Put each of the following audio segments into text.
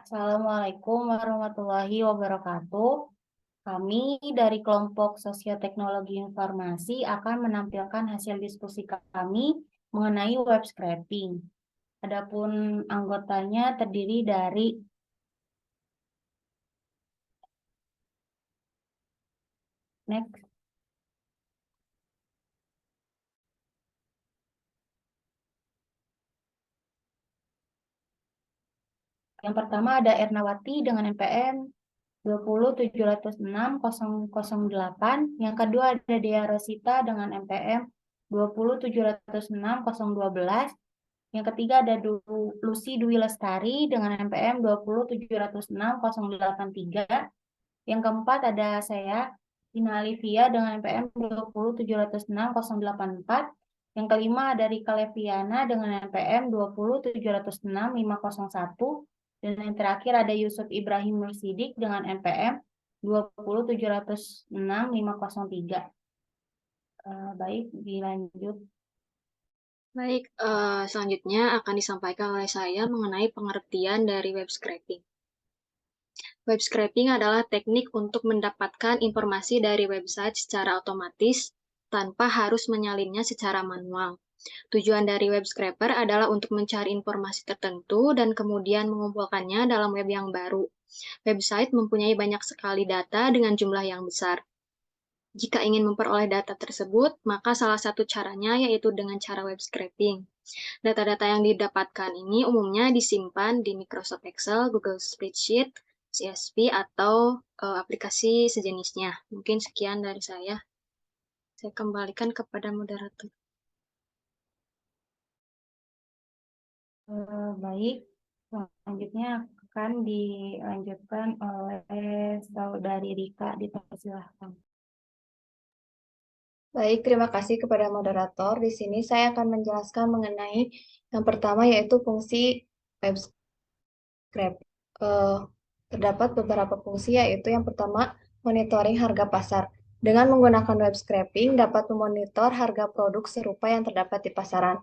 Assalamualaikum warahmatullahi wabarakatuh. Kami dari kelompok Sosioteknologi Informasi akan menampilkan hasil diskusi kami mengenai web scraping. Adapun anggotanya terdiri dari next. Yang pertama ada Ernawati dengan NPM 20706.008. Yang kedua ada Dea Rosita dengan NPM 20706.012. Yang ketiga ada Lucy Dwi Lestari dengan NPM 20706.083. Yang keempat ada saya, Ina Alivia dengan NPM 20706.084. Yang kelima ada Rika Leviana dengan NPM 20706.501. Dan yang terakhir ada Yusuf Ibrahim Nursidik dengan NPM 20706.503. Baik, dilanjut. Baik, selanjutnya akan disampaikan oleh saya mengenai pengertian dari web scraping. Web scraping adalah teknik untuk mendapatkan informasi dari website secara otomatis tanpa harus menyalinnya secara manual. Tujuan dari web scraper adalah untuk mencari informasi tertentu dan kemudian mengumpulkannya dalam web yang baru. Website mempunyai banyak sekali data dengan jumlah yang besar. Jika ingin memperoleh data tersebut, maka salah satu caranya yaitu dengan cara web scraping. Data-data yang didapatkan ini umumnya disimpan di Microsoft Excel, Google Spreadsheet, CSV, atau aplikasi sejenisnya. Mungkin sekian dari saya. Saya kembalikan kepada moderator. Baik, selanjutnya akan dilanjutkan oleh Saudari Rika, dipersilahkan. Baik, terima kasih kepada moderator. Di sini saya akan menjelaskan mengenai yang pertama yaitu fungsi web scrap. Terdapat beberapa fungsi yaitu yang pertama monitoring harga pasar. Dengan menggunakan web scraping dapat memonitor harga produk serupa yang terdapat di pasaran.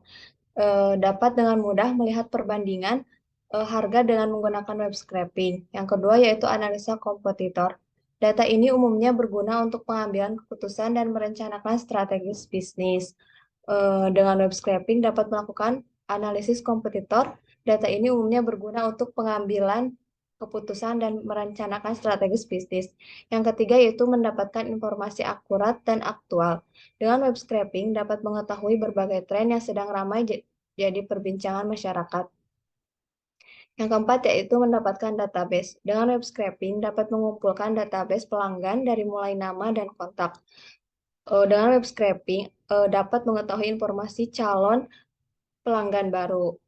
Dapat dengan mudah melihat perbandingan harga dengan menggunakan web scraping. Yang kedua yaitu analisa kompetitor. Data ini umumnya berguna untuk pengambilan keputusan dan merencanakan strategis bisnis. Dengan web scraping dapat melakukan analisis kompetitor. Data ini umumnya berguna untuk pengambilan keputusan dan merencanakan strategis bisnis. Yang ketiga yaitu mendapatkan informasi akurat dan aktual. Dengan web scraping dapat mengetahui berbagai tren yang sedang ramai jadi perbincangan masyarakat. Yang keempat yaitu mendapatkan database. Dengan web scraping dapat mengumpulkan database pelanggan dari mulai nama dan kontak. Dengan web scraping dapat mengetahui informasi calon pelanggan baru.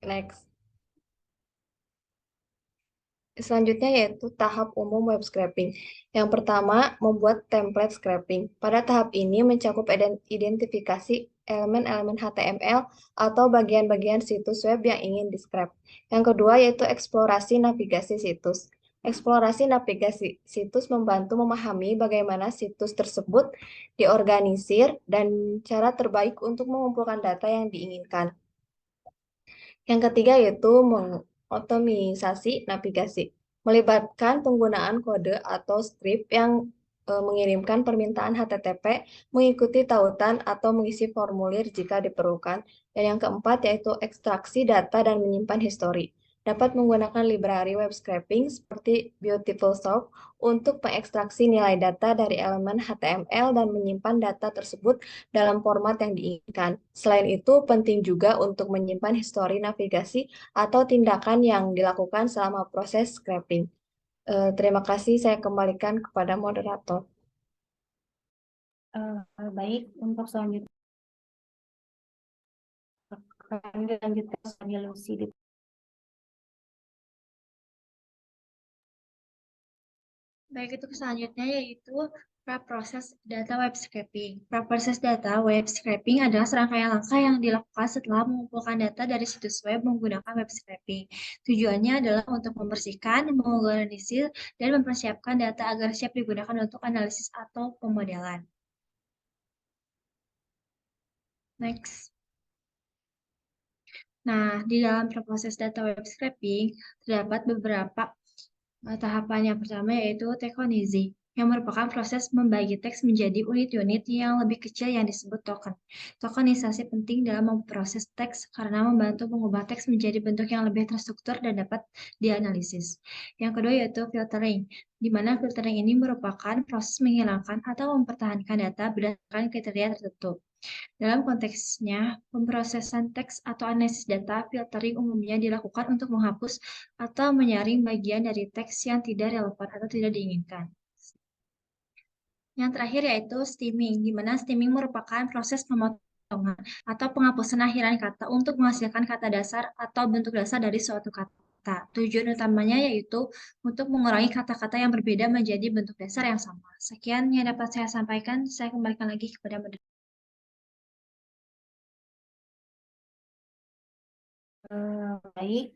Next. Selanjutnya yaitu tahap umum web scraping. Yang pertama, membuat template scraping. Pada tahap ini mencakup identifikasi elemen-elemen HTML atau bagian-bagian situs web yang ingin di-scrap. Yang kedua yaitu eksplorasi navigasi situs. Eksplorasi navigasi situs membantu memahami bagaimana situs tersebut diorganisir dan cara terbaik untuk mengumpulkan data yang diinginkan. Yang ketiga yaitu otomisasi navigasi, melibatkan penggunaan kode atau script yang mengirimkan permintaan HTTP, mengikuti tautan atau mengisi formulir jika diperlukan. Dan yang keempat yaitu ekstraksi data dan menyimpan histori. Dapat menggunakan library web scraping seperti Beautiful Soup untuk mengekstraksi nilai data dari elemen HTML dan menyimpan data tersebut dalam format yang diinginkan. Selain itu, penting juga untuk menyimpan histori navigasi atau tindakan yang dilakukan selama proses scraping. Terima kasih, saya kembalikan kepada moderator. Baik, untuk selanjutnya akan dilanjutkan oleh Lucy. Baik, itu selanjutnya yaitu praproses data web scraping. Praproses data web scraping adalah serangkaian langkah yang dilakukan setelah mengumpulkan data dari situs web menggunakan web scraping. Tujuannya adalah untuk membersihkan, mengorganisir, dan mempersiapkan data agar siap digunakan untuk analisis atau pemodelan. Next. Nah, di dalam proses data web scraping terdapat beberapa tahapan. Yang pertama yaitu takeonomy, yang merupakan proses membagi teks menjadi unit-unit yang lebih kecil yang disebut token. Tokenisasi penting dalam memproses teks karena membantu mengubah teks menjadi bentuk yang lebih terstruktur dan dapat dianalisis. Yang kedua yaitu filtering, di mana filtering ini merupakan proses menghilangkan atau mempertahankan data berdasarkan kriteria tertentu. Dalam konteksnya, pemrosesan teks atau analisis data, filtering umumnya dilakukan untuk menghapus atau menyaring bagian dari teks yang tidak relevan atau tidak diinginkan. Yang terakhir yaitu stemming, di mana stemming merupakan proses pemotongan atau penghapusan akhiran kata untuk menghasilkan kata dasar atau bentuk dasar dari suatu kata. Tujuan utamanya yaitu untuk mengurangi kata-kata yang berbeda menjadi bentuk dasar yang sama. Sekian yang dapat saya sampaikan, saya kembalikan lagi kepada moderator. Baik,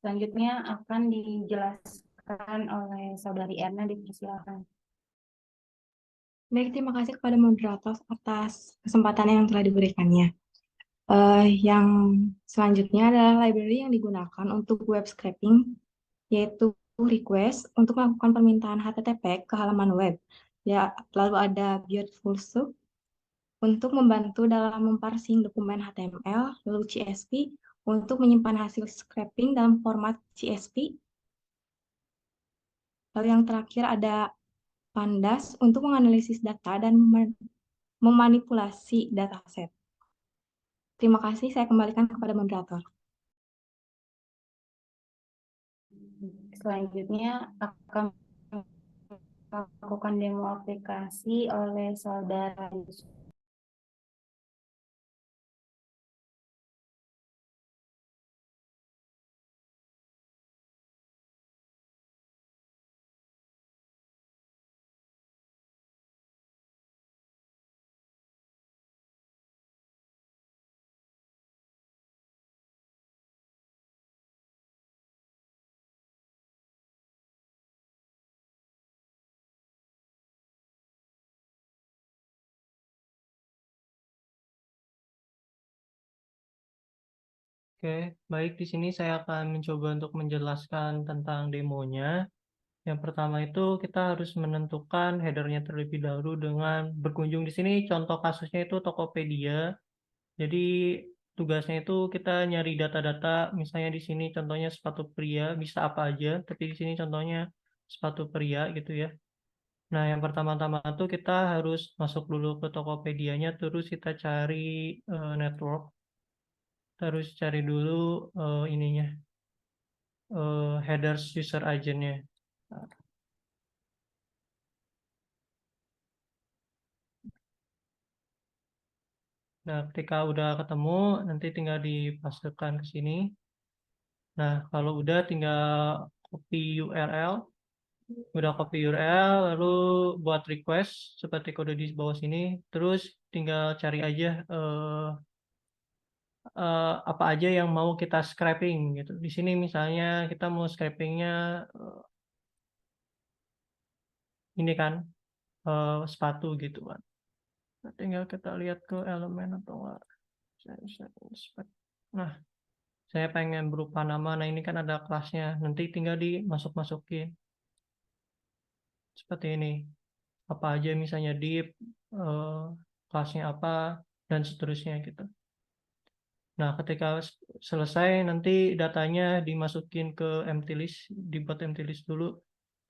selanjutnya akan dijelaskan oleh Saudari Erna, dipersilakan. Baik, terima kasih kepada moderator atas kesempatan yang telah diberikannya. Yang selanjutnya adalah library yang digunakan untuk web scraping, yaitu request untuk melakukan permintaan HTTP ke halaman web. Ya, lalu ada Beautiful Soup untuk membantu dalam memparsing dokumen HTML, lalu CSV untuk menyimpan hasil scraping dalam format CSV. Lalu yang terakhir ada Pandas untuk menganalisis data dan memanipulasi dataset. Terima kasih, saya kembalikan kepada moderator. Selanjutnya akan melakukan demo aplikasi oleh Saudara Yusuf. Oke, baik, di sini saya akan mencoba untuk menjelaskan tentang demonya. Yang pertama itu kita harus menentukan headernya terlebih dahulu dengan berkunjung di sini. Contoh kasusnya itu Tokopedia. Jadi tugasnya itu kita nyari data-data, misalnya di sini contohnya sepatu pria, bisa apa aja, tapi di sini contohnya sepatu pria gitu ya. Nah, yang pertama-tama itu kita harus masuk dulu ke Tokopedia-nya, terus kita cari network. Terus cari dulu ininya, headers user agent-nya. Nah, ketika udah ketemu, nanti tinggal dipastekan ke sini. Nah, kalau udah tinggal copy URL. Udah copy URL, lalu buat request seperti kode di bawah sini. Terus tinggal cari aja apa aja yang mau kita scraping gitu. Di sini misalnya kita mau scrapingnya ini kan sepatu gitu kan. Nah, tinggal kita lihat ke elemen atau enggak. Nah, saya pengen berupa nama. Nah, ini kan ada kelasnya. Nanti tinggal dimasuk-masukin. Seperti ini. Apa aja misalnya div, kelasnya apa, dan seterusnya gitu. Nah, ketika selesai nanti datanya dimasukin ke empty list, dibuat empty list dulu,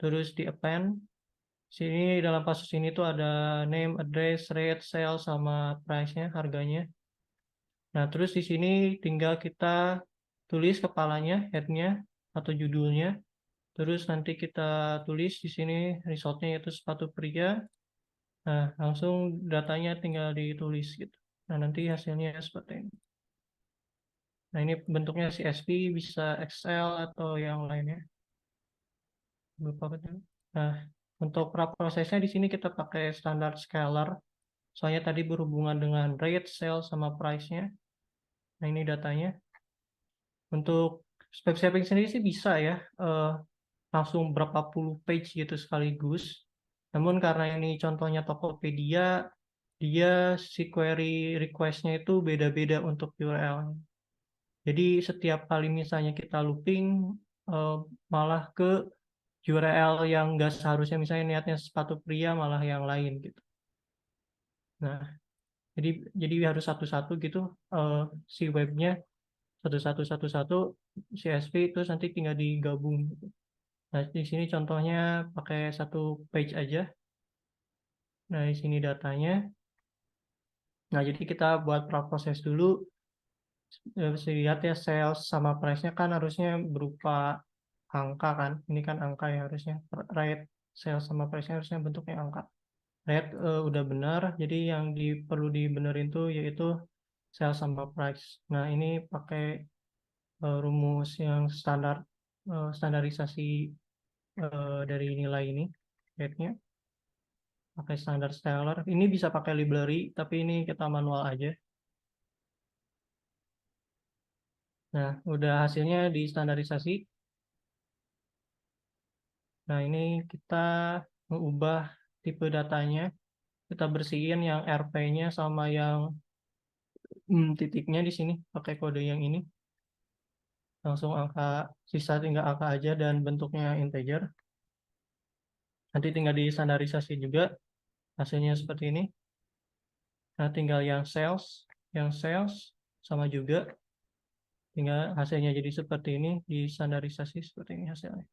terus di append. Sini dalam kasus ini tuh ada name, address, rate, sale, sama price-nya, harganya. Nah, terus di sini tinggal kita tulis kepalanya, head-nya, atau judulnya. Terus nanti kita tulis di sini result-nya yaitu sepatu pria. Nah, langsung datanya tinggal ditulis gitu. Nah, nanti hasilnya seperti ini. Nah, ini bentuknya CSV, bisa Excel atau yang lainnya. Nah, untuk prosesnya di sini kita pakai standar scalar. Soalnya tadi berhubungan dengan rate, sale, sama price-nya. Nah, ini datanya. Untuk web scraping sendiri sih bisa ya, langsung berapa puluh page gitu sekaligus. Namun karena ini contohnya Tokopedia, dia si query request-nya itu beda-beda untuk URL. Jadi setiap kali misalnya kita looping malah ke URL yang nggak seharusnya, misalnya niatnya sepatu pria malah yang lain gitu. Nah, jadi harus satu-satu gitu si webnya satu-satu CSV terus nanti tinggal digabung gitu. Nah, di sini contohnya pakai satu page aja. Nah, di sini datanya. Nah, jadi kita buat proses dulu. Bisa dilihat ya, sales sama price-nya kan harusnya berupa angka kan. Ini kan angka ya harusnya. Rate sales sama price-nya harusnya bentuknya angka. Rate udah benar, jadi yang perlu dibenerin tuh yaitu sales sama price. Nah, ini pakai rumus yang standarisasi dari nilai ini, rate-nya. Pakai standar styler. Ini bisa pakai library, tapi ini kita manual aja. Nah, udah hasilnya di standarisasi. Nah, ini kita mengubah tipe datanya. Kita bersihin yang RP-nya sama yang titiknya di sini. Pakai kode yang ini. Langsung angka, sisa tinggal angka aja dan bentuknya integer. Nanti tinggal di standarisasi juga. Hasilnya seperti ini. Nah, tinggal yang sales sama juga. Tinggal hasilnya jadi seperti ini, di standarisasi seperti ini hasilnya.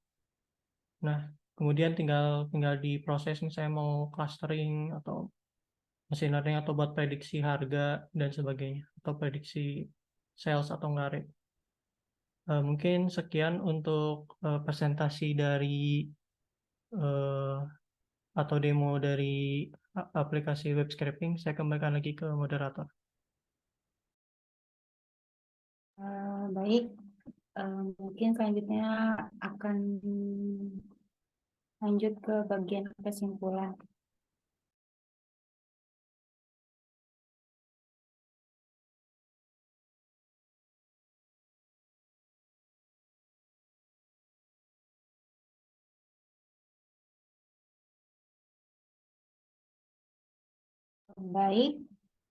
Nah, kemudian tinggal diproses misalnya mau clustering atau machine learning atau buat prediksi harga dan sebagainya atau prediksi sales atau nggak rate. Mungkin sekian untuk presentasi dari atau demo dari aplikasi web scraping. Saya kembalikan lagi ke moderator. Baik, mungkin selanjutnya akan lanjut ke bagian kesimpulan. Baik,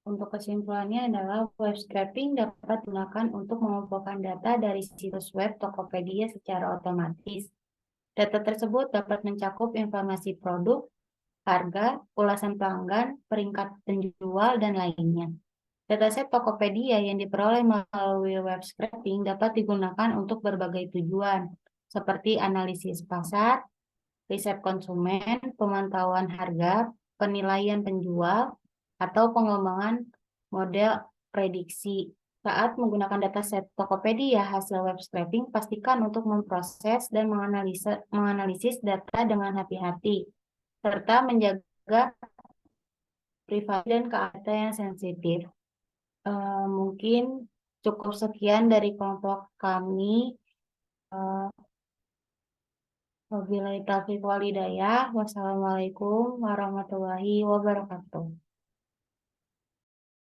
untuk kesimpulannya adalah web scraping dapat digunakan untuk mengumpulkan data dari situs web Tokopedia secara otomatis. Data tersebut dapat mencakup informasi produk, harga, ulasan pelanggan, peringkat penjual, dan lainnya. Dataset Tokopedia yang diperoleh melalui web scraping dapat digunakan untuk berbagai tujuan, seperti analisis pasar, riset konsumen, pemantauan harga, penilaian penjual, atau pengembangan model prediksi. Saat menggunakan dataset Tokopedia hasil web scraping, pastikan untuk memproses dan menganalisis data dengan hati-hati, serta menjaga privasi dan data yang sensitif. Mungkin cukup sekian dari kelompok kami. Wabillahi taufiq wal hidayah. Wassalamualaikum warahmatullahi wabarakatuh.